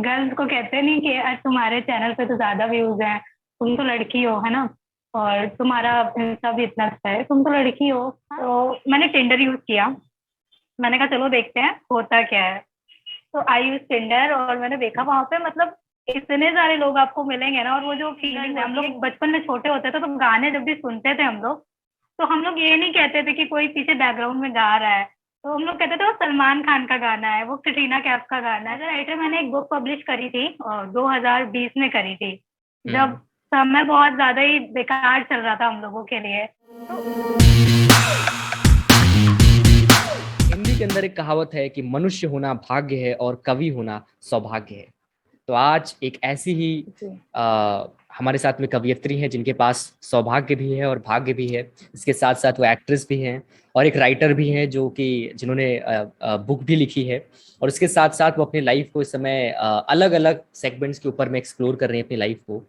Girls को कहते नहीं कि यार तुम्हारे चैनल पे तो ज्यादा व्यूज हैं, तुम तो लड़की हो, है ना। और तुम्हारा इंस्टा भी इतना अच्छा है, तुम तो लड़की हो। तो मैंने टिंडर यूज किया। मैंने कहा चलो देखते हैं होता क्या है। तो आई यूज टिंडर और मैंने देखा वहां पे मतलब इतने सारे लोग आपको मिलेंगे ना। और वो जो फीलिंग, हम लोग बचपन में छोटे होते थे तो गाने जब भी सुनते थे हम लोग, तो हम लोग ये नहीं कहते थे कि कोई पीछे बैकग्राउंड में गा रहा है। तो हम लोग कहते थे वो सलमान खान का गाना है, वो कटरीना कैफ का गाना है। राइटर मैंने एक बुक पब्लिश करी थी और 2020 में करी थी, जब हम्म। समय बहुत ज्यादा ही बेकार चल रहा था हम लोगों के लिए। तो हिंदी के अंदर एक कहावत है कि मनुष्य होना भाग्य है और कवि होना सौभाग्य है। तो आज एक ऐसी ही जी। हमारे साथ में कवियत्री हैं जिनके पास सौभाग्य भी है और भाग्य भी है। इसके साथ साथ वो एक्ट्रेस भी हैं और एक राइटर भी हैं जो कि जिन्होंने बुक भी लिखी है। और इसके साथ साथ वो अपनी लाइफ को इस समय अलग अलग सेगमेंट्स के ऊपर में एक्सप्लोर कर रही हैं अपनी लाइफ को।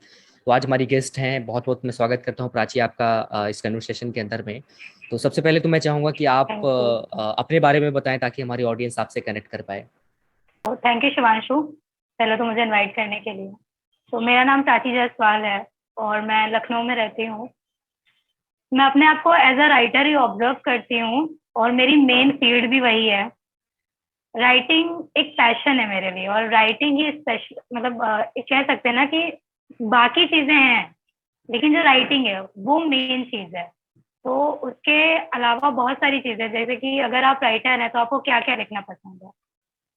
तो आज हमारी गेस्ट हैं, बहुत बहुत मैं स्वागत करता हूँ प्राची आपका इस कन्वर्सेशन के अंदर में। तो सबसे पहले तो मैं चाहूंगा कि आप थैंक यू। अपने बारे में बताएं ताकि हमारी ऑडियंस आपसे कनेक्ट कर पाए। थैंक यू शिवांशु, पहले तो मुझे इनवाइट करने के लिए। तो मेरा नाम प्राची जायसवाल है और मैं लखनऊ में रहती हूँ। मैं अपने आप को एज अ राइटर ही ऑब्जर्व करती हूँ और मेरी मेन फील्ड भी वही है। राइटिंग एक पैशन है मेरे लिए और राइटिंग ही स्पेशल, मतलब कह सकते हैं ना कि बाकी चीजें हैं लेकिन जो राइटिंग है वो मेन चीज है। तो उसके अलावा बहुत सारी चीजें, जैसे कि अगर आप राइटर हैं तो आपको क्या क्या लिखना पसंद है।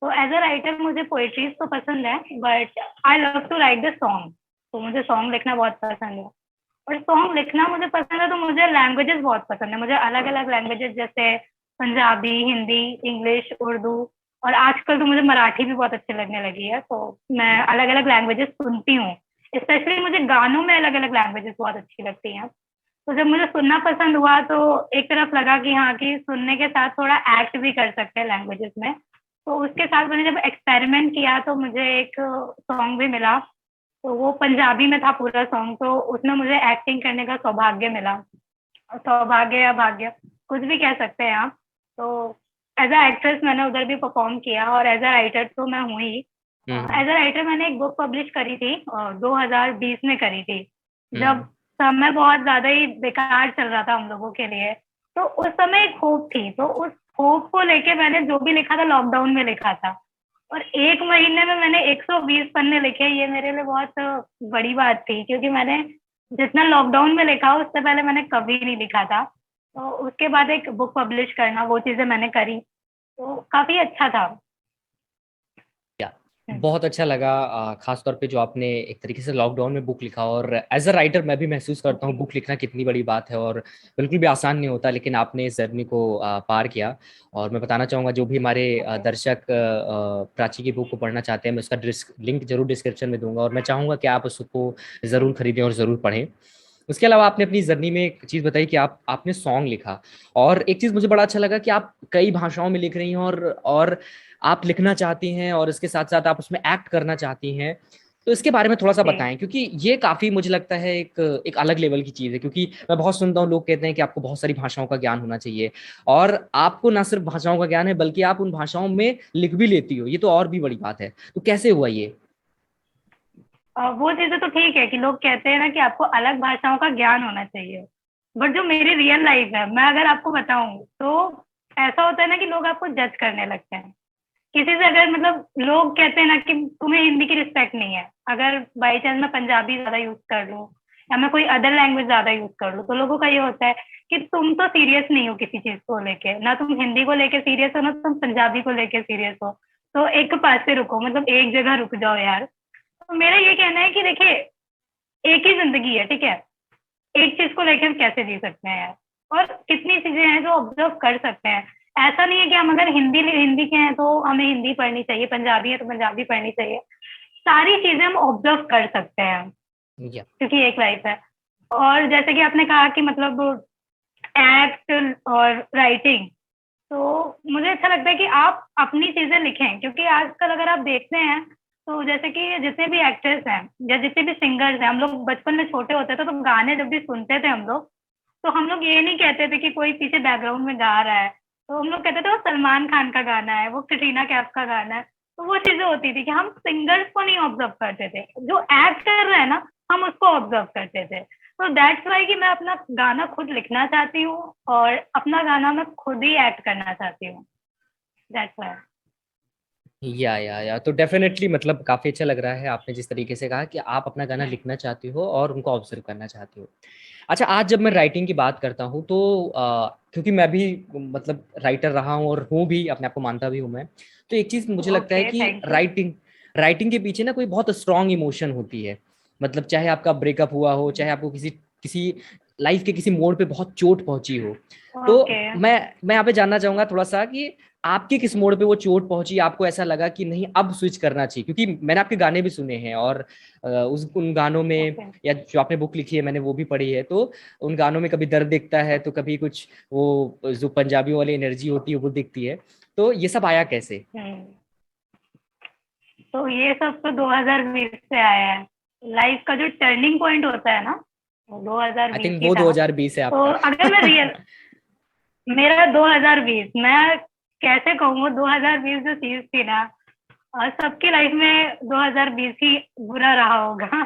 तो एज अ राइटर मुझे पोएट्रीज तो पसंद है, but I love to write the song. तो मुझे सॉन्ग लिखना बहुत पसंद है। और सॉन्ग लिखना मुझे पसंद है तो मुझे लैंग्वेजेस बहुत पसंद है। मुझे अलग अलग लैंग्वेजेस जैसे पंजाबी, हिंदी, इंग्लिश, उर्दू, और आजकल तो मुझे मराठी भी बहुत अच्छी लगने लगी है। तो मैं अलग अलग लैंग्वेजेस सुनती हूँ। स्पेशली मुझे गानों में अलग अलग लैंग्वेजेस बहुत अच्छी लगती हैं। तो जब मुझे सुनना पसंद हुआ तो एक तरफ लगा कि हाँ, कि सुनने के साथ थोड़ा एक्ट भी कर सकते हैं लैंग्वेजेस में। तो उसके साथ मैंने जब एक्सपेरिमेंट किया तो मुझे एक सॉन्ग भी मिला। तो वो पंजाबी में था पूरा सॉन्ग, तो उसमें मुझे एक्टिंग करने का सौभाग्य मिला। सौभाग्य या भाग्य, कुछ भी कह सकते हैं आप। तो एज अ एक्ट्रेस मैंने उधर भी परफॉर्म किया और एज अ राइटर तो मैं हूँ ही। हम्म। एज अ राइटर मैंने एक बुक पब्लिश करी थी और 2020 में करी थी, जब हम्म। समय बहुत ज्यादा ही बेकार चल रहा था हम लोगों के लिए। तो उस समय एक होप थी, तो उस होप को लेके मैंने जो भी लिखा था लॉकडाउन में लिखा था। और एक महीने में मैंने 120 पन्ने लिखे। ये मेरे लिए बहुत बड़ी बात थी, क्योंकि मैंने जितना लॉकडाउन में लिखा उससे पहले मैंने कभी नहीं लिखा था। तो उसके बाद एक बुक पब्लिश करना, वो चीजें मैंने करी, तो काफी अच्छा था। या बहुत अच्छा लगा, खास तौर पे जो आपने एक तरीके से लॉकडाउन में बुक लिखा। और एज अ राइटर मैं भी महसूस करता हूँ जी। बुक लिखना कितनी बड़ी बात है और बिल्कुल भी आसान नहीं होता, लेकिन आपने इस जर्नी को पार किया। और मैं बताना चाहूँगा जो भी हमारे ओके। दर्शक प्राची की बुक को पढ़ना चाहते हैं, मैं उसका लिंक जरूर डिस्क्रिप्शन में दूंगा और मैं चाहूँगा कि आप उसको ज़रूर खरीदें और ज़रूर पढ़ें। उसके अलावा आपने अपनी जर्नी में एक चीज़ बताई कि आपने सॉन्ग लिखा। और एक चीज़ मुझे बड़ा अच्छा लगा कि आप कई भाषाओं में लिख रही हैं और आप लिखना चाहती हैं और इसके साथ साथ आप उसमें एक्ट करना चाहती हैं। तो इसके बारे में थोड़ा सा जी। बताएं, क्योंकि ये काफ़ी मुझे लगता है एक एक अलग लेवल की चीज़ है। क्योंकि मैं बहुत सुनता हूँ लोग कहते हैं कि आपको बहुत सारी भाषाओं का ज्ञान होना चाहिए, और आपको ना सिर्फ भाषाओं का ज्ञान है बल्कि आप उन भाषाओं में लिख भी लेती हो, ये तो और भी बड़ी बात है। तो कैसे हुआ ये? वो चीजें तो ठीक है कि लोग कहते हैं ना कि आपको अलग भाषाओं का ज्ञान होना चाहिए, बट जो मेरी रियल लाइफ है, मैं अगर आपको बताऊं तो ऐसा होता है ना कि लोग आपको जज करने लगते हैं। किसी से अगर, मतलब लोग कहते हैं ना कि तुम्हें हिंदी की रिस्पेक्ट नहीं है, अगर बाई चांस मैं पंजाबी ज्यादा यूज कर लूँ या मैं कोई अदर लैंग्वेज ज्यादा यूज कर लूँ, तो लोगों का ये होता है कि तुम तो सीरियस नहीं हो किसी चीज को लेके, ना तुम हिंदी को लेके सीरियस हो ना तुम पंजाबी को लेके सीरियस हो। तो एक पास से रुको, मतलब एक जगह रुक जाओ यार। तो मेरा ये कहना है कि देखिए, एक ही जिंदगी है, ठीक है। एक चीज को लेकर हम कैसे जी सकते हैं यार। और कितनी चीजें हैं जो ऑब्जर्व कर सकते हैं। ऐसा नहीं है कि हम अगर हिंदी हिंदी के हैं तो हमें हिंदी पढ़नी चाहिए, पंजाबी है तो पंजाबी पढ़नी चाहिए। सारी चीजें हम ऑब्जर्व कर सकते हैं, या क्योंकि एक लाइफ है। और जैसे कि आपने कहा कि मतलब एक्ट और राइटिंग, तो मुझे अच्छा लगता है कि आप अपनी चीजें लिखें, क्योंकि आजकल अगर आप देखते हैं तो जैसे कि जितने भी एक्टर्स हैं या जितने भी सिंगर्स हैं, हम लोग बचपन में छोटे होते थे तो गाने जब भी सुनते थे हम लोग, तो हम लोग ये नहीं कहते थे कि कोई पीछे बैकग्राउंड में गा रहा है। तो हम लोग कहते थे वो सलमान खान का गाना है, वो कटरीना कैफ का गाना है। तो वो चीजें होती थी कि हम सिंगर्स को नहीं ऑब्जर्व करते थे, जो एक्ट कर रहे हैं ना हम उसको ऑब्जर्व करते थे। तो दैट्स वाई कि मैं अपना गाना खुद लिखना चाहती हूँ और अपना गाना मैं खुद ही एक्ट करना चाहती हूँ। That's why. या तो डेफिनेटली मतलब काफी अच्छा लग रहा है आपने जिस तरीके से कहा कि आप अपना गाना लिखना चाहती हो और उनको ऑब्जर्व करना चाहती हो। अच्छा, आज जब मैं राइटिंग की बात करता हूँ तो क्योंकि मैं भी मतलब राइटर रहा हूँ और हूँ भी, अपने आप को मानता भी हूँ मैं, तो एक चीज मुझे लगता है ओके, कि थैंक यू। राइटिंग राइटिंग के पीछे ना कोई बहुत स्ट्रांग इमोशन होती है। मतलब चाहे आपका ब्रेकअप हुआ हो, चाहे आपको किसी किसी लाइफ के किसी मोड़ पे बहुत चोट पहुंची हो, ओके। तो मैं यहाँ पे जानना चाहूंगा थोड़ा सा कि आपके किस मोड़ पे वो चोट पहुंची, आपको ऐसा लगा कि नहीं अब स्विच करना चाहिए? क्योंकि मैंने आपके गाने भी सुने हैं और उस उन गानों में, ओके। या जो आपने बुक लिखी है मैंने वो भी पढ़ी है, तो उन गानों में कभी दर्द दिखता है तो कभी कुछ वो जो पंजाबियों वाली एनर्जी होती है वो दिखती है। तो ये सब आया कैसे? हम्म। तो ये सब तो 2020 से आया है। लाइफ का जो टर्निंग पॉइंट होता है ना, वो आई 2020 थिंक ही वो था। 2020 है तो आपका। अगर मैं रियल मेरा 2020, मैं कैसे कहूँ, 2020 जो चीज थी ना, और सबकी लाइफ में 2020 ही बुरा रहा होगा।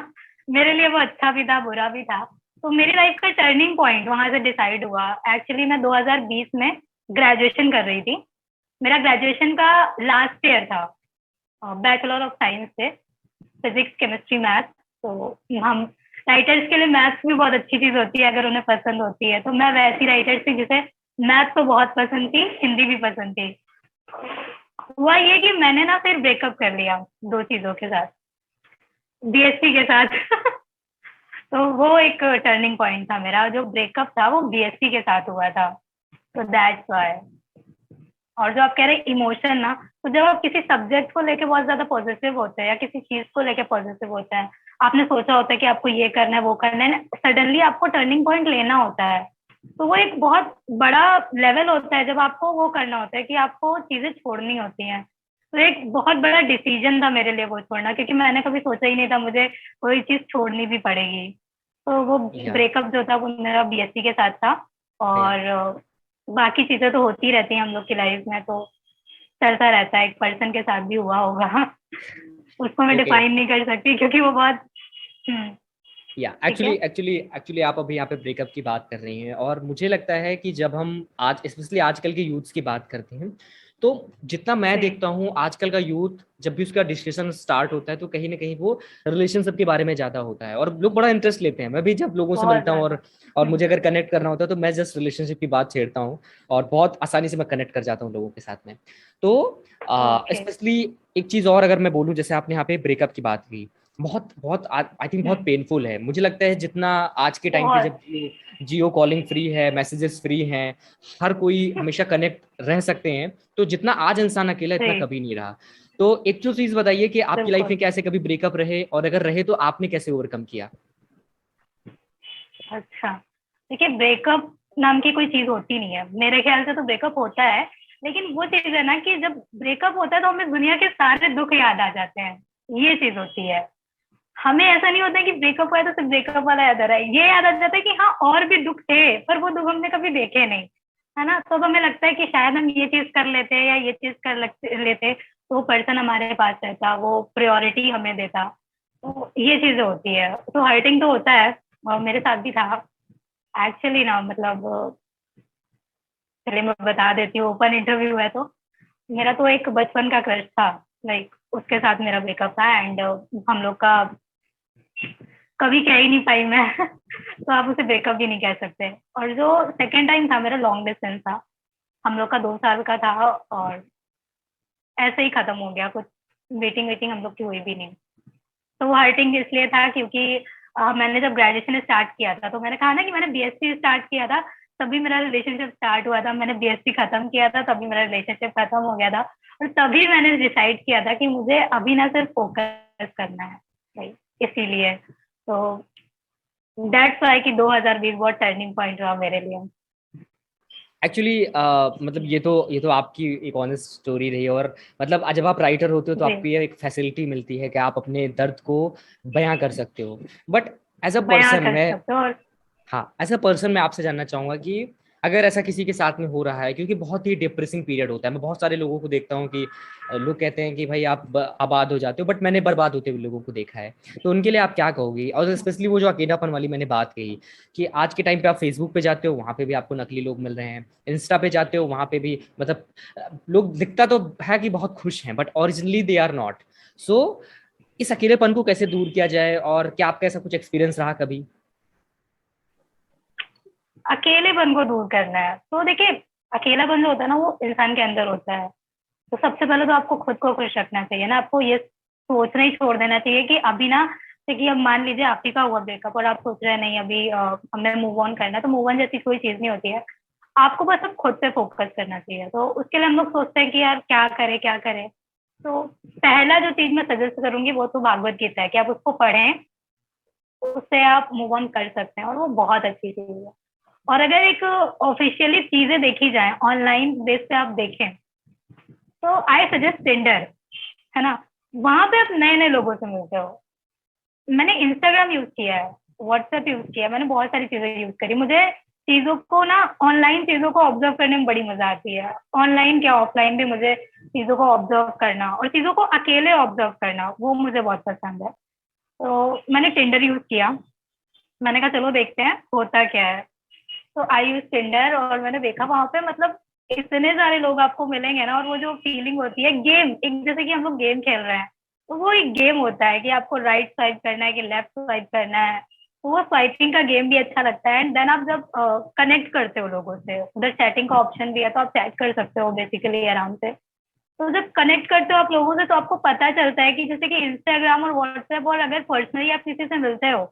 मेरे लिए वो अच्छा भी था, बुरा भी था। तो मेरी लाइफ का टर्निंग पॉइंट वहां से डिसाइड हुआ। एक्चुअली मैं 2020 में ग्रेजुएशन कर रही थी। मेरा ग्रेजुएशन का लास्ट ईयर था, बैचलर ऑफ साइंस से, फिजिक्स केमिस्ट्री मैथ। तो हम राइटर्स के लिए मैथ्स भी बहुत अच्छी चीज होती है अगर उन्हें पसंद होती है। तो मैं वैसी राइटर थी जिसे मैथ तो बहुत पसंद थी, हिंदी भी पसंद थी। हुआ ये कि मैंने ना फिर ब्रेकअप कर लिया दो चीजों के साथ, बीएससी के साथ। तो वो एक टर्निंग पॉइंट था मेरा, जो ब्रेकअप था वो बीएससी के साथ हुआ था। तो दैट्स व्हाई। और जो आप कह रहे हैं इमोशन ना, तो जब आप किसी सब्जेक्ट को लेके बहुत ज्यादा पॉजिटिव होते हैं या किसी चीज को लेके पॉजिटिव होते हैं, आपने सोचा होता है कि आपको ये करना है वो करना है, सडनली आपको टर्निंग पॉइंट लेना होता है। तो वो एक बहुत बड़ा लेवल होता है जब आपको वो करना होता है कि आपको चीजें छोड़नी होती हैं। तो एक बहुत बड़ा डिसीजन था मेरे लिए वो छोड़ना, क्योंकि मैंने कभी सोचा ही नहीं था मुझे कोई चीज छोड़नी भी पड़ेगी। तो वो या ब्रेकअप जो था वो मेरा बीएससी के साथ था। या और बाकी चीजें तो होती रहती हैं हम लोग की लाइफ में, तो चलता रहता है। एक पर्सन के साथ भी हुआ होगा। उसको मैं ओके। डिफाइन नहीं कर सकती क्योंकि वो बहुत। हम्म। या ठीक है। एक्चुअली आप अभी यहाँ पे ब्रेकअप की बात कर रही हैं, और मुझे लगता है कि जब हम आज स्पेशली आजकल के यूथ्स की बात करते हैं, तो जितना मैं जी। देखता हूँ आजकल का यूथ जब भी उसका डिस्कशन स्टार्ट होता है तो कहीं ना कहीं वो रिलेशनशिप के बारे में ज्यादा होता है, और लोग बड़ा इंटरेस्ट लेते हैं। मैं भी जब लोगों से बहुत मिलता हूँ ज्यादा। और मुझे अगर कनेक्ट करना होता है तो मैं जस्ट रिलेशनशिप की बात छेड़ता हूँ और बहुत आसानी से मैं कनेक्ट कर जाता हूँ लोगों के साथ में। तो ओके। स्पेशली एक चीज और अगर मैं बोलूँ, जैसे आपने यहाँ पे ब्रेकअप की बात की, बहुत बहुत आई थिंक बहुत पेनफुल है। मुझे लगता है जितना आज के टाइम पे बहुत। जब जियो कॉलिंग फ्री है, मैसेजेस फ्री हैं, हर कोई हमेशा कनेक्ट रह सकते हैं, तो जितना आज इंसान अकेला इतना जी। कभी नहीं रहा। तो एक तो चीज बताइए कि आपकी लाइफ बिल्कुल। में कैसे कभी ब्रेकअप रहे, और अगर रहे तो आपने कैसे ओवरकम किया? अच्छा, देखिए, ब्रेकअप नाम की कोई चीज होती नहीं है मेरे ख्याल से। तो ब्रेकअप होता है, लेकिन वो चीज है ना कि जब ब्रेकअप होता है तो हमें दुनिया के सारे दुख याद आ जाते हैं। ये चीज होती है। हमें ऐसा नहीं होता कि ब्रेकअप हुआ है तो सिर्फ ब्रेकअप वाला याद आ रहा है। ये याद आ जाता है कि हाँ और भी दुख थे, पर वो दुख हमने कभी देखे नहीं, है ना। तो अब हमें लगता है कि शायद हम ये चीज कर लेते या ये चीज लेते तो वो पर्सन हमारे पास रहता, वो प्रायोरिटी हमें देता। तो ये चीजें होती है। तो हर्टिंग तो होता है, और मेरे साथ भी था एक्चुअली ना। मतलब चलिए मैं बता देती हूँ, ओपन इंटरव्यू है तो। मेरा तो एक बचपन का क्रश था, लाइक उसके साथ मेरा ब्रेकअप था। एंड हम लोग का कभी कह ही नहीं पाई मैं। तो आप उसे ब्रेकअप भी नहीं कह सकते। और जो सेकेंड टाइम था मेरा, लॉन्ग डिस्टेंस था। हम लोग का 2 साल का था, और ऐसे ही खत्म हो गया कुछ। वेटिंग वेटिंग हम लोग की हुई भी नहीं। तो वो हर्टिंग इसलिए था क्योंकि मैंने जब ग्रेजुएशन स्टार्ट किया था, तो मैंने कहा ना कि मैंने बीएससी स्टार्ट किया था, तभी मेरा रिलेशनशिप स्टार्ट हुआ था। मैंने बीएससी खत्म किया था, तभी मेरा रिलेशनशिप खत्म हो गया था। और तभी मैंने डिसाइड किया था कि मुझे अभी ना सिर्फ फोकस करना है, राइट। इसीलिए तो दैट्स वाई कि 2020 बहुत टर्निंग पॉइंट रहा मेरे लिए। एक्चुअली मतलब ये तो आपकी एक ऑनेस्ट स्टोरी रही, और मतलब जब आप राइटर होते हो तो जी। आपको ये एक फैसिलिटी मिलती है कि आप अपने दर्द को बयां कर सकते हो। बट एज अ बयां पर्सन कर मैं, सकते हो। और हाँ एज अ पर्सन मैं आपसे जानना चाहूंगा कि अगर ऐसा किसी के साथ में हो रहा है, क्योंकि बहुत ही डिप्रेसिंग पीरियड होता है, मैं बहुत सारे लोगों को देखता हूँ कि लोग कहते हैं कि भाई आप आबाद हो जाते हो, बट मैंने बर्बाद होते हुए लोगों को देखा है। तो उनके लिए आप क्या कहोगी? और स्पेशली वो जो अकेलापन वाली मैंने बात कही, कि आज के टाइम पे आप फेसबुक पे जाते हो, वहां पे भी आपको नकली लोग मिल रहे हैं, इंस्टा पे जाते हो, वहां पे भी मतलब लोग दिखता तो है कि बहुत खुश हैं, but originally they are not. So इस अकेलेपन को कैसे दूर किया जाए, और क्या आपका ऐसा कुछ एक्सपीरियंस रहा कभी? अकेलेपन को दूर करना है तो देखिए, अकेलापन जो होता है ना वो इंसान के अंदर होता है। तो सबसे पहले तो आपको खुद को खुश रखना चाहिए ना, आपको ये सोचना ही छोड़ देना चाहिए कि अभी ना, देखिए अब मान लीजिए आप ही का हुआ ब्रेकअप और आप सोच रहे हैं नहीं अभी हमें मूव ऑन करना है, तो मूव ऑन जैसी कोई चीज नहीं होती है। आपको बस अब खुद पे फोकस करना चाहिए। तो उसके लिए हम लोग सोचते हैं कि यार क्या करें क्या करें। तो पहला जो चीज मैं सजेस्ट करूंगी वो तो भागवत गीता है, कि आप उसको पढ़ें, उससे आप मूव ऑन कर सकते हैं और वो बहुत अच्छी चीज है। और अगर एक ऑफिशियली चीजें देखी जाए, ऑनलाइन बेस पे आप देखें, तो आई सजेस्ट टिंडर, है ना। वहां पे आप नए नए लोगों से मिलते हो। मैंने इंस्टाग्राम यूज किया है, व्हाट्सएप यूज किया है, मैंने बहुत सारी चीजें यूज करी। मुझे चीजों को ना, ऑनलाइन चीजों को ऑब्जर्व करने में बड़ी मजा आती है। ऑनलाइन क्या ऑफलाइन भी मुझे चीजों को ऑब्जर्व करना और चीजों को अकेले ऑब्जर्व करना वो मुझे बहुत पसंद है। तो मैंने टिंडर यूज किया। मैंने कहा चलो देखते हैं होता क्या है। तो आई यूज टिंडर और मैंने देखा वहां पे मतलब इतने सारे लोग आपको मिलेंगे ना, और वो जो फीलिंग होती है गेम, एक जैसे कि हम लोग गेम खेल रहे हैं, तो वो एक गेम होता है कि आपको राइट स्वाइप करना है कि लेफ्ट स्वाइप करना है। तो वो स्वाइपिंग का गेम भी अच्छा लगता है। एंड देन आप जब कनेक्ट करते हो लोगों से, उधर चैटिंग का ऑप्शन भी है, तो आप चैट कर सकते हो बेसिकली आराम से। तो जब कनेक्ट करते हो आप लोगों से, तो आपको पता चलता है कि जैसे कि इंस्टाग्राम और व्हाट्सएप, और अगर पर्सनली आप किसी से मिलते हो,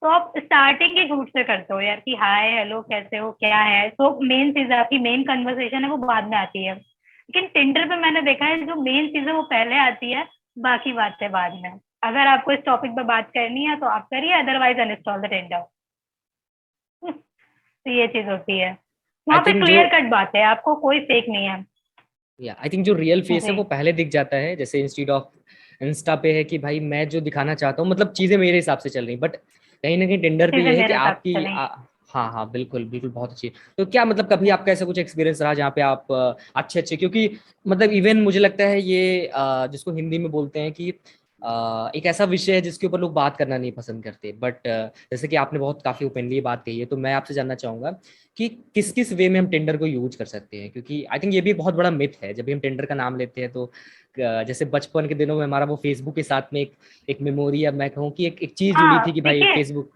तो आप स्टार्टिंग ही झूठ से करते हो यार कि हाय हेलो कैसे हो क्या है। तो मेन चीज आपकी मेन कन्वर्सेशन है वो बाद में आती है। लेकिन टिंडर पे मैंने देखा है जो मेन चीज है वो पहले आती है, बाकी बातें बाद में। अगर आपको इस टॉपिक पे बात करनी है तो आप करिए, अदरवाइज अनइंस्टॉल द टिंडर। तो ये चीज होती है, आई वहां पे थिंक जो क्लियर कट बात है, आपको कोई फेक नहीं है। या आई थिंक जो रियल फेस है जी वो पहले दिख जाता है, जैसे इंस्टीड ऑफ इंस्टा पे है कि भाई मैं जो दिखाना चाहता हूँ, मतलब चीजें मेरे हिसाब से चल रही, बट कहीं ना कहीं टेंडर पे चीजें ये है कि मेरे हिसाब से आपकी चलें। हाँ हाँ, बिल्कुल बिल्कुल, बहुत अच्छी। तो क्या मतलब कभी आपका ऐसा कुछ एक्सपीरियंस रहा जहाँ पे आप अच्छे अच्छे, क्योंकि मतलब इवन मुझे लगता है ये जिसको हिंदी में बोलते हैं कि एक ऐसा विषय है जिसके ऊपर लोग बात करना नहीं पसंद करते, बट जैसे कि आपने बहुत काफी ओपनली बात कही है, तो मैं आपसे जानना चाहूंगा कि किस किस वे में हम टेंडर को यूज कर सकते हैं, क्योंकि आई थिंक ये भी एक बहुत बड़ा मिथ है। जब भी हम टेंडर का नाम लेते हैं तो जैसे बचपन के दिनों में हमारा वो फेसबुक के साथ में एक मेमोरी, या मैं कहूँ कि एक चीज जुड़ी हाँ थी कि भाई देखिए, फेसबुक।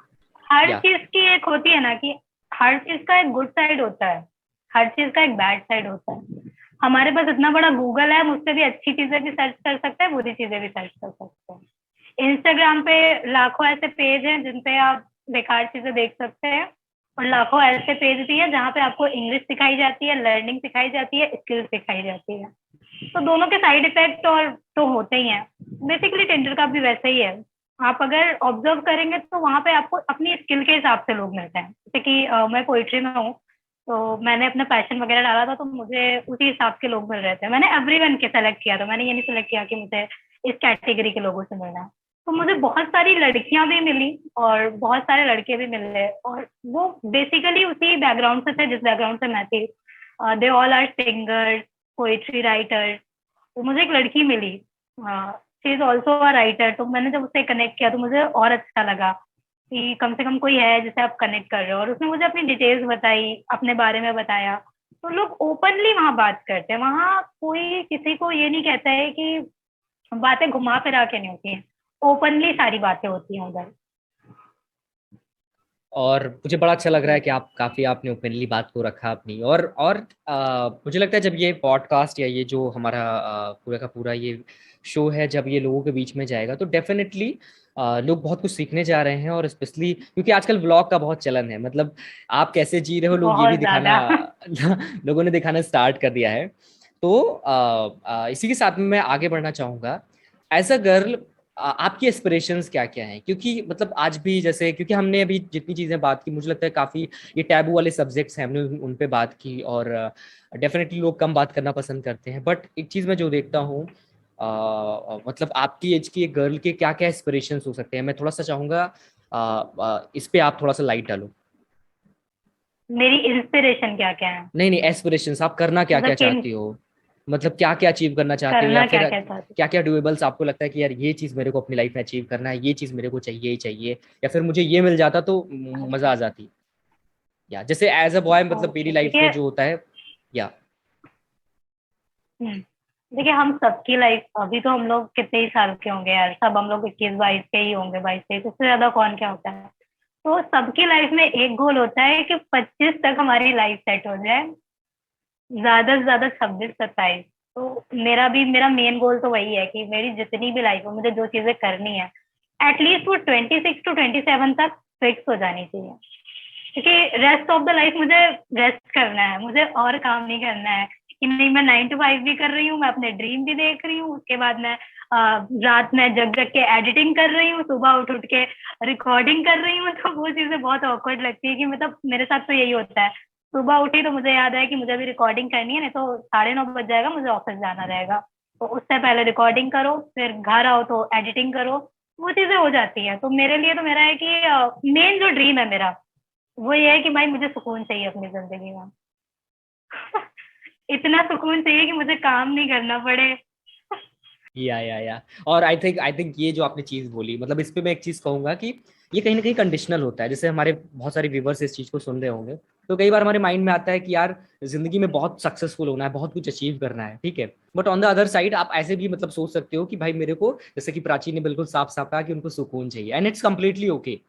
हर या चीज की एक होती है ना कि हर चीज का एक गुड साइड होता है, हर चीज का एक बैड साइड होता है। हमारे पास इतना बड़ा गूगल है, हम उससे भी अच्छी चीजें भी सर्च कर सकते हैं, बुरी चीजें भी सर्च कर सकते हैं। इंस्टाग्राम पे लाखों ऐसे पेज हैं जिन पे आप बेकार चीजें देख सकते हैं, और लाखों ऐसे पेज भी हैं जहाँ पे आपको इंग्लिश सिखाई जाती है, लर्निंग सिखाई जाती है, स्किल्स सिखाई जाती है। तो दोनों के साइड इफेक्ट और तो होते ही हैं। बेसिकली टेंडर का भी वैसा ही है। आप अगर ऑब्जर्व करेंगे तो वहां पे आपको अपनी स्किल के हिसाब से लोग मिलते हैं। जैसे कि मैं पोइट्री में हूँ, तो मैंने अपना पैशन वगैरह डाला था, तो मुझे उसी हिसाब के लोग मिल रहे थे। मैंने एवरीवन के सेलेक्ट किया था, मैंने ये नहीं सेलेक्ट किया कि मुझे इस कैटेगरी के लोगों से मिलना है। तो मुझे बहुत सारी लड़कियां भी मिली और बहुत सारे लड़के भी मिले, और वो बेसिकली उसी बैकग्राउंड से थे जिस बैकग्राउंड से मैं थी। They all are singers, poetry writers. तो मुझे एक लड़की मिली, she is also a writer. तो मैंने जब उससे कनेक्ट किया तो मुझे और अच्छा लगा कि कम से कम कोई है जिसे आप कनेक्ट कर रहे हो, और उसने मुझे अपनी डिटेल्स बताई, अपने बारे में बताया। तो लोग ओपनली वहां बात करते हैं, वहां कोई किसी को ये नहीं कहता है कि बातें घुमा फिरा के नहीं होती हैं, ओपनली सारी बातें होती हैं उधर। और मुझे बड़ा अच्छा लग रहा है कि आप काफी आपने ओपनली बात को रखा अपनी, और मुझे लगता है जब ये पॉडकास्ट या ये जो हमारा पूरा का पूरा ये शो है, जब ये लोगों के बीच में जाएगा तो डेफिनेटली लोग बहुत कुछ सीखने जा रहे हैं, और स्पेशली क्योंकि आजकल व्लॉग का बहुत चलन है, मतलब आप कैसे जी रहे हो लोग ये भी बहुत दिखाना ज्यादा। लोगों ने दिखाना स्टार्ट कर दिया है। तो इसी के साथ में मैं आगे बढ़ना चाहूंगा। एज अ गर्ल आपकी एस्पिरेशंस क्या क्या हैं, क्योंकि मतलब आज भी जैसे, क्योंकि हमने अभी जितनी चीजें बात की, मुझे लगता है काफी ये टैबू वाले सब्जेक्ट्स हैं, हमने उन पे बात की, और डेफिनेटली लोग कम बात करना पसंद करते हैं, बट एक चीज मैं जो देखता हूँ, मतलब आपकी एज की एक गर्ल के क्या क्या एस्पिरेशंस हो सकते हैं, मैं थोड़ा सा चाहूंगा इस पे आप थोड़ा सा लाइट डालो। मेरी इंस्पिरेशन क्या क्या है, नहीं नहीं, एस्पिरेशंस, आप करना क्या क्या मतलब किन चाहती हो, मतलब क्या क्या अचीव करना चाहती हो, या करना क्या फिर क्या चाहती क्या क्या डुएबल्स आपको लगता है कि यार ये चीज मेरे को अपनी लाइफ में अचीव करना है, ये चीज मेरे को चाहिए ही चाहिए, या फिर मुझे ये मिल जाता तो मजा आ जाती। या जैसे एज अ बॉय, हूँ। मतलब मेरी ओके, लाइफ में देखिए। जो होता है। या हम्म, देखिए हम सबकी लाइफ, अभी तो हम लोग कितने ही साल के होंगे यार, सब हम लोग 21-22 के ही होंगे, 22-23, उससे ज्यादा कौन क्या होता है। तो सबकी लाइफ में एक गोल होता है कि 25 तक हमारी लाइफ सेट हो जाए, ज्यादा से ज्यादा 26-27। तो मेरा मेन गोल तो वही है कि मेरी जितनी भी लाइफ हो, मुझे जो चीजें करनी है एटलीस्ट वो 26 to 27 तक फिक्स हो जानी चाहिए। क्योंकि रेस्ट ऑफ द लाइफ मुझे रेस्ट करना है, मुझे और काम नहीं करना है कि नहीं मैं 9 to 5 भी कर रही हूँ, मैं अपने ड्रीम भी देख रही हूँ, उसके बाद मैं रात में जग जग के एडिटिंग कर रही हूँ, सुबह उठ उठ के रिकॉर्डिंग कर रही हूँ। तो वो चीजें बहुत ऑकवर्ड लगती है कि मतलब मेरे साथ तो यही होता है, सुबह उठी तो मुझे याद है कि मुझे अभी रिकॉर्डिंग करनी है, नहीं तो 9:30 बज जाएगा, मुझे ऑफिस जाना रहेगा। तो उससे पहले रिकॉर्डिंग करो, फिर घर आओ तो एडिटिंग करो, वो चीजें हो जाती है। तो मेरे लिए तो मेरा है कि मेन जो ड्रीम है मेरा वो ये है कि भाई मुझे सुकून चाहिए अपनी जिंदगी में। इतना सुकून चाहिए कि मुझे काम नहीं करना पड़े। या और आई थिंक ये जो आपने चीज बोली, मतलब इस पे मैं एक चीज कहूंगा कि ये कहीं ना कहीं कंडीशनल होता है। जैसे हमारे बहुत सारे व्यूवर्स इस चीज को सुन रहे होंगे, तो कई बार हमारे माइंड में आता है कि यार जिंदगी में बहुत सक्सेसफुल होना है, बहुत कुछ अचीव करना है, ठीक है। But on the other side आप ऐसे भी मतलब सोच सकते हो कि भाई मेरे को, जैसे कि प्राची ने बिल्कुल साफ साफ कहा कि उनको सुकून चाहिए, and it's completely okay.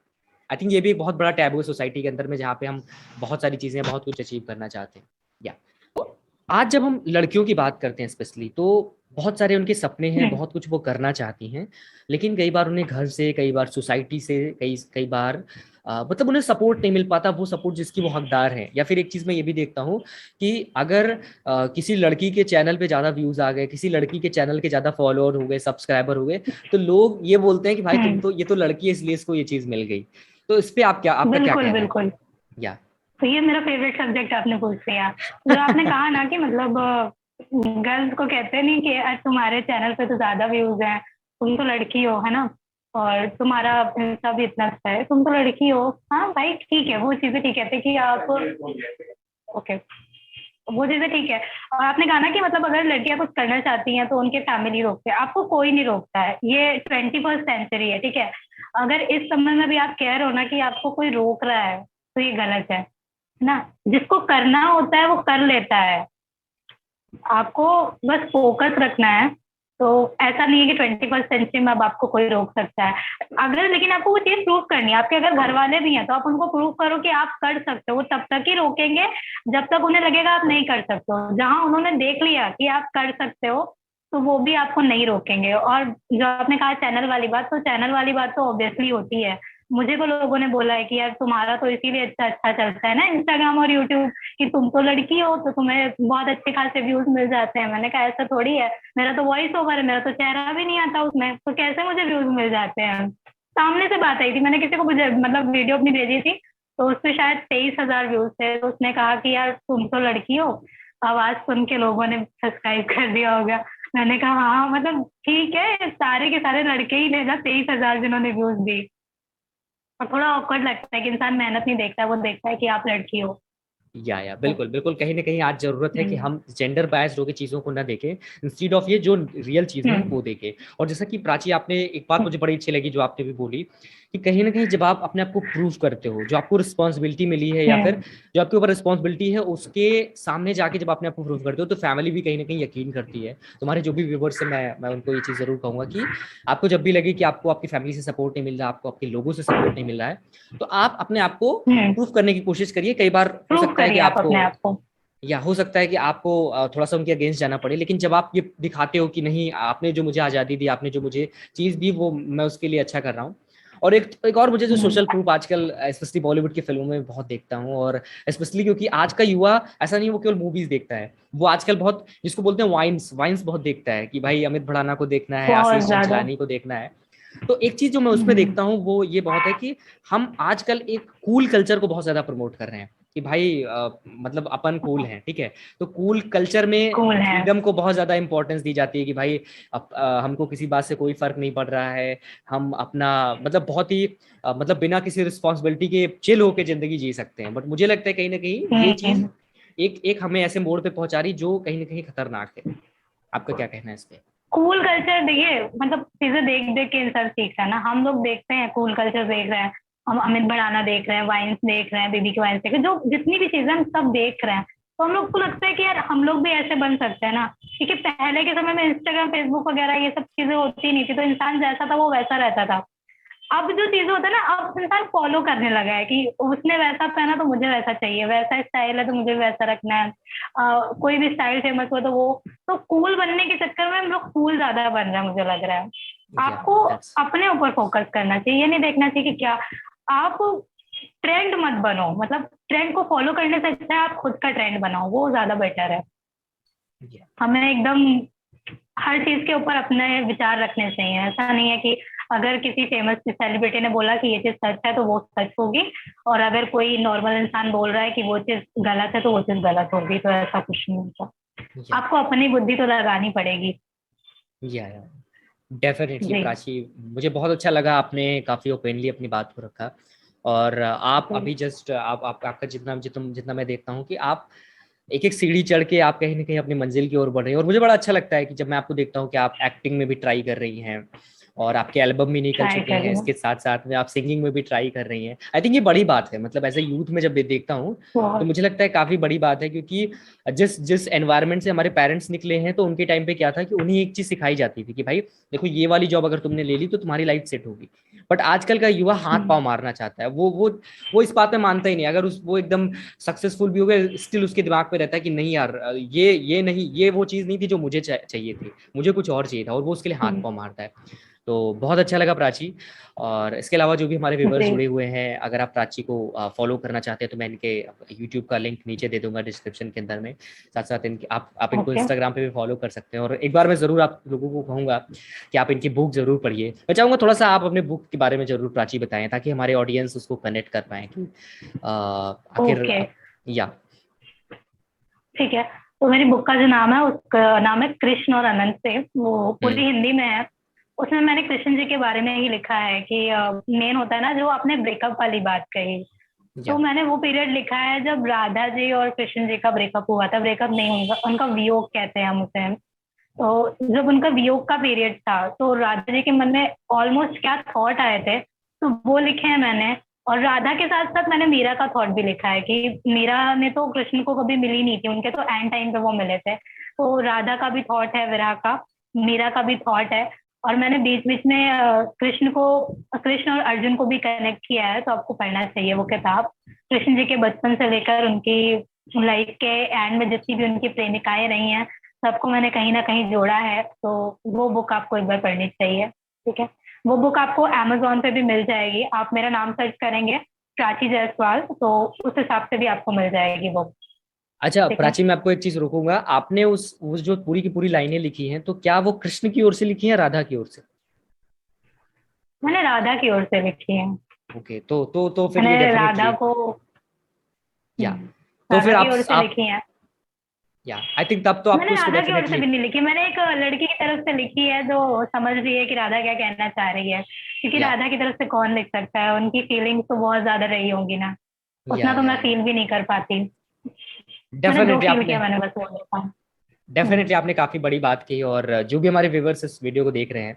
I think ये भी एक बहुत बड़ा टैबू है सोसाइटी के अंदर में, जहाँ पे हम बहुत सारी चीजें, बहुत कुछ अचीव करना चाहते हैं। या तो आज जब हम लड़कियों की बात करते हैं स्पेशली, तो बहुत सारे उनके सपने हैं, हम्म, बहुत कुछ वो करना चाहती हैं, लेकिन कई बार उन्हें घर से, कई बार सोसाइटी से, कई कई बार मतलब उन्हें सपोर्ट नहीं मिल पाता, वो सपोर्ट जिसकी वो हकदार है। या फिर एक चीज मैं ये भी देखता हूँ कि अगर किसी लड़की के चैनल पे ज्यादा व्यूज आ गए, किसी लड़की के चैनल के ज्यादा फॉलोअर हो गए, सब्सक्राइबर हो गए, तो लोग ये बोलते हैं कि भाई तुम हम्म, तो, ये तो लड़की है इसलिए इसको ये चीज मिल गई। तो इस पे आप क्या, आपका क्या बिल्कुल कहना है? बिल्कुल। या तो ये मेरा फेवरेट सब्जेक्ट आपने पूछ लिया। जो आपने कहा ना कि मतलब गर्ल्स को कहते नहीं कि आज तुम्हारे चैनल पे तो ज्यादा व्यूज हैं, तुम तो लड़की हो, है ना, और तुम्हारा इंस्टा भी इतना अच्छा है, तुम तो लड़की हो। हाँ भाई ठीक है, वो चीजें ठीक है कि आप, ओके, वो चीजें ठीक है। और आपने कहा ना कि मतलब अगर लड़कियां कुछ करना चाहती हैं तो उनके फैमिली रोकते हैं, आपको कोई नहीं रोकता है, ये 21st सेंचुरी है, ठीक है। अगर इस समय में भी आप कह रहे हो ना कि आपको कोई रोक रहा है तो ये गलत है ना। जिसको करना होता है वो कर लेता है, आपको बस फोकस रखना है। तो ऐसा नहीं है कि 21st सेंचुरी में अब आपको कोई रोक सकता है। अगर लेकिन आपको वो चीज प्रूव करनी है, आपके अगर घर वाले भी हैं तो आप उनको प्रूव करो कि आप कर सकते हो, वो तब तक ही रोकेंगे जब तक उन्हें लगेगा आप नहीं कर सकते हो। जहां उन्होंने देख लिया कि आप कर सकते हो तो वो भी आपको नहीं रोकेंगे। और जो आपने कहा चैनल वाली बात, तो चैनल वाली बात तो ऑब्वियसली होती है। मुझे तो लोगों ने बोला है कि यार तुम्हारा तो इसीलिए अच्छा अच्छा चलता है ना इंस्टाग्राम और यूट्यूब, कि तुम तो लड़की हो तो तुम्हें बहुत अच्छे खासे व्यूज मिल जाते हैं। मैंने कहा ऐसा थोड़ी है, मेरा तो वॉइस ओवर है, मेरा तो चेहरा भी नहीं आता उसमें, तो कैसे मुझे व्यूज मिल जाते हैं। सामने से बात आई थी, मैंने किसी को मुझे मतलब वीडियो अपनी भेजी थी, तो उस पे शायद 23,000 व्यूज थे। तो उसने कहा कि यार तुम तो लड़की हो, आवाज सुन के लोगों ने सब्सक्राइब कर दिया होगा। मैंने कहा हाँ मतलब ठीक है, सारे के सारे लड़के ही लेना 23,000 जिन्होंने व्यूज दी। और थोड़ा ऑकवर्ड लगता है कि इंसान मेहनत नहीं देखता है, वो देखता है कि आप लड़की हो। या तो, बिल्कुल बिल्कुल, कहीं ना कहीं आज जरूरत है कि हम्म, हम जेंडर बायस्ड होकर चीजों को ना देखें, इंस्टीड ऑफ ये जो रियल चीजें हैं हम्म, वो देखें। और जैसा कि प्राची, आपने एक बात मुझे बड़ी अच्छी लगी जो आपने भी बोली, कि कहीं ना कहीं जब आप अपने आप को प्रूव करते हो, जो आपको रिस्पॉन्सिबिलिटी मिली है, या फिर हम्म, जो आपके ऊपर रिस्पॉन्सिबिलिटी है, उसके सामने जाके जब अपने आप को प्रूव करते हो, तो फैमिली भी कहीं ना कहीं यकीन करती है। तुम्हारे जो भी व्यूवर्स है, मैं उनको ये चीज जरूर कहूंगा कि आपको जब भी लगे कि आपको आपकी फैमिली से सपोर्ट नहीं मिल रहा, आपको आपके लोगों से सपोर्ट नहीं मिल रहा है, तो आप अपने आप को प्रूफ करने की कोशिश करिए। कई बार हो प्रूव सकता है कि करिए आप आपको, अपने आप को। या हो सकता है कि आपको थोड़ा सा उनके अगेंस्ट जाना पड़े, लेकिन जब आप ये दिखाते हो कि नहीं, आपने जो मुझे आज़ादी दी, आपने जो मुझे चीज़ दी, वो मैं उसके लिए अच्छा कर रहा हूँ। और एक और मुझे जो हम्म, सोशल प्रूफ आजकल स्पेशली बॉलीवुड की फिल्मों में बहुत देखता हूँ, और स्पेशली क्योंकि आज का युवा ऐसा नहीं, वो केवल मूवीज देखता है, वो आजकल बहुत, जिसको बोलते हैं वाइन्स वाइन्स बहुत देखता है, कि भाई अमित भड़ाना को देखना है, बहुत आशीष ज्यादा। चंचलानी को देखना है। तो एक चीज जो मैं उसमें हम्म, देखता हूँ वो ये बहुत है कि हम आजकल एक कूल कल्चर को बहुत ज्यादा प्रमोट कर रहे हैं, कि भाई मतलब अपन कूल हैं, ठीक है। तो कूल कल्चर में कूल है। फ्रीडम को बहुत ज्यादा इंपॉर्टेंस दी जाती है कि भाई हमको किसी बात से कोई फर्क नहीं पड़ रहा है, हम अपना मतलब बहुत ही मतलब बिना किसी रिस्पॉन्सिबिलिटी के चिल होके जिंदगी जी सकते हैं। बट मुझे लगता है कहीं ना कहीं ये चीज एक एक हमें ऐसे मोड़ पे पहुंचा रही जो कहीं ना कहीं खतरनाक है। आपका क्या कहना है इस पे? कूल कल्चर देखिए, मतलब चीजें देख देख के इंसान सीखता है ना। हम लोग देखते हैं कूल कल्चर देख रहे हैं, हम अमित भड़ाना देख रहे हैं, वाइन्स देख रहे हैं, बीबी की वाइन्स देख रहे हैं, जो जितनी भी चीजें हम सब देख रहे हैं, तो हम लोग को लगता है कि यार हम लोग भी ऐसे बन सकते हैं ना। क्योंकि पहले के समय में इंस्टाग्राम फेसबुक वगैरह ये सब चीजें होती नहीं थी, तो इंसान जैसा था वो वैसा रहता था। अब जो चीजें होता है ना, अब इंसान फॉलो करने लगा है कि उसने वैसा पहना तो मुझे वैसा चाहिए, वैसा स्टाइल है तो मुझे वैसा रखना है। कोई भी स्टाइल फेमस हो तो वो, तो कूल बनने के चक्कर में हम लोग कूल ज्यादा बन रहे हैं मुझे लग रहा है। या आपको दैट्स अपने ऊपर फोकस करना चाहिए, ये नहीं देखना चाहिए कि क्या आप ट्रेंड मत बनो। मतलब ट्रेंड को फॉलो करने से अच्छा है आप खुद का ट्रेंड बनाओ, वो ज्यादा बेटर है। या हमें एकदम हर चीज के ऊपर अपने विचार रखने चाहिए। ऐसा नहीं है कि अगर किसी फेमस सेलिब्रिटी ने बोला कि ये चीज सच है तो वो सच होगी, और अगर कोई नॉर्मल इंसान बोल रहा है कि वो चीज गलत है तो वो चीज गलत होगी। तो ऐसा कुछ नहीं होता, या आपको अपनी बुद्धि तो लगानी पड़ेगी। या डेफिनेटली जी प्राची, मुझे बहुत अच्छा लगा, आपने काफी ओपनली अपनी बात को रखा। और आप जी अभी जस्ट आपका जितना जितना जितना मैं देखता हूँ कि आप एक एक सीढ़ी चढ़ के आप कहीं ना कहीं अपनी मंजिल की ओर बढ़ रही हैं। और मुझे बड़ा अच्छा लगता है कि जब मैं आपको देखता हूँ कि आप एक्टिंग में भी ट्राई कर रही हैं और आपके एल्बम भी निकल ट्राई चुके कर हैं, रही हूँ। इसके साथ साथ में आप सिंगिंग में भी ट्राई कर रही हैं। आई थिंक ये बड़ी बात है, मतलब ऐसे यूथ में जब देखता हूँ तो बहुत। मुझे लगता है काफी बड़ी बात है, क्योंकि जिस जिस एनवायरनमेंट से हमारे पेरेंट्स निकले हैं, तो उनके टाइम पे क्या था कि उन्हें एक चीज सिखाई जाती थी कि भाई देखो ये वाली जॉब अगर तुमने ले ली तो तुम्हारी लाइफ सेट होगी। बट आजकल का युवा हाथ पांव मारना चाहता है, वो इस बात में मानता ही नहीं। अगर वो एकदम सक्सेसफुल भी हो गए, स्टिल उसके दिमाग में रहता है कि नहीं यार, ये नहीं, ये वो चीज नहीं थी जो मुझे चाहिए थी, मुझे कुछ और चाहिए था, और वो उसके लिए हाथ पांव मारता है। तो बहुत अच्छा लगा प्राची। और इसके अलावा जो भी हमारे व्यूवर्स जी जुड़े हुए हैं, अगर आप प्राची को फॉलो करना चाहते हैं तो मैं इनके यूट्यूब का लिंक नीचे दे दूंगा डिस्क्रिप्शन के अंदर में। साथ साथ इनके आप इनको ओके। इंस्टाग्राम पे भी फॉलो कर सकते हैं। और एक बार मैं जरूर आप लोगों को कहूंगा कि आप इनकी बुक जरूर पढ़िए। मैं चाहूंगा थोड़ा सा आप अपने बुक के बारे में जरूर प्राची बताएं, ताकि हमारे ऑडियंस उसको कनेक्ट कर पाए कि आखिर ओके या ठीक है। तो मेरी बुक का जो नाम है उसका नाम है कृष्ण और अनंत से, वो हम्म, पूरी हिंदी में है। उसमें मैंने कृष्ण जी के बारे में ही लिखा है कि मेन होता है ना, जो आपने ब्रेकअप वाली बात कही, तो या मैंने वो पीरियड लिखा है जब राधा जी और कृष्ण जी का ब्रेकअप हुआ था। ब्रेकअप नहीं, उनका वियोग कहते हैं हम उसे। तो जब उनका वियोग का पीरियड था तो राधा जी के मन में ऑलमोस्ट क्या थॉट आए थे, तो वो लिखे हैं मैंने। और राधा के साथ साथ मैंने मीरा का थॉट भी लिखा है कि मीरा ने तो कृष्ण को कभी मिली नहीं थी, उनके तो एंड टाइम पे वो मिले थे। तो राधा का भी थॉट है विरह का, मीरा का भी थॉट है। और मैंने बीच बीच में कृष्ण और अर्जुन को भी कनेक्ट किया है, तो आपको पढ़ना चाहिए वो किताब। कृष्ण जी के बचपन से लेकर उनकी लाइफ के एंड में जितनी भी उनकी प्रेमिकाएं रही हैं, सबको मैंने कहीं ना कहीं जोड़ा है। तो वो बुक आपको एक बार पढ़नी चाहिए। ठीक है, वो बुक आपको अमेजोन पे भी मिल जाएगी। आप मेरा नाम सर्च करेंगे प्राची जायसवाल, तो उस हिसाब से भी आपको मिल जाएगी वो। अच्छा ठीक है, प्राची, मैं आपको एक चीज रोकूंगा। आपने उस जो पूरी की पूरी लाइनें लिखी हैं, तो क्या वो कृष्ण की ओर से लिखी हैं, राधा की ओर से? मैंने राधा की ओर से लिखी है। ओके, तो फिर ये मैंने राधा डेफिनेटली को या तो फिर राधा की ओर से आप लिखी है। या आई थिंक तब तो आपको मैंने इसको राधा की ओर से डेफिनेटली भी नहीं लिखी, मैंने एक लड़की की तरफ से लिखी है जो समझ रही है कि राधा क्या कहना चाह रही है। क्योंकि या राधा की तरफ से कौन लिख सकता है, उनकी फीलिंग्स तो बहुत ज्यादा रही होंगी ना, उतना तो मैं या फील भी नहीं कर पाती। मैंने जो डेफिनेटली फील आपने किया मैंने बस वो लिखा। डेफिनेटली आपने काफी बड़ी बात की। और जो भी हमारे व्यूवर्स इस वीडियो को देख रहे हैं,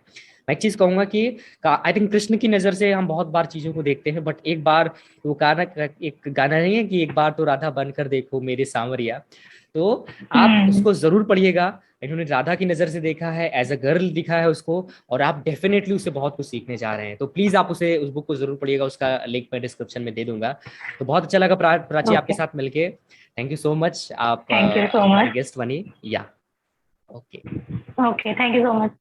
मैं एक चीज कहूंगा कि आई थिंक कृष्ण की नजर से हम बहुत बार चीजों को देखते हैं, बट एक बार वो गाना, एक गाना नहीं है कि एक बार तो राधा बनकर देखो मेरे सांवरिया। तो आप हम्म। उसको जरूर पढ़िएगा। इन्होंने राधा की नजर से देखा है, एज अ गर्ल दिखा है उसको, और आप डेफिनेटली उससे बहुत कुछ सीखने जा रहे हैं। तो प्लीज आप उस बुक को जरूर पढ़िएगा, उसका लिंक मैं डिस्क्रिप्शन में दे दूंगा। तो बहुत अच्छा लगा प्राची आपके ओके, साथ मिलके। थैंक यू सो मच, आप थैंक यू सो हमारी मच। गेस्ट बनी। या okay. Okay, thank you so much.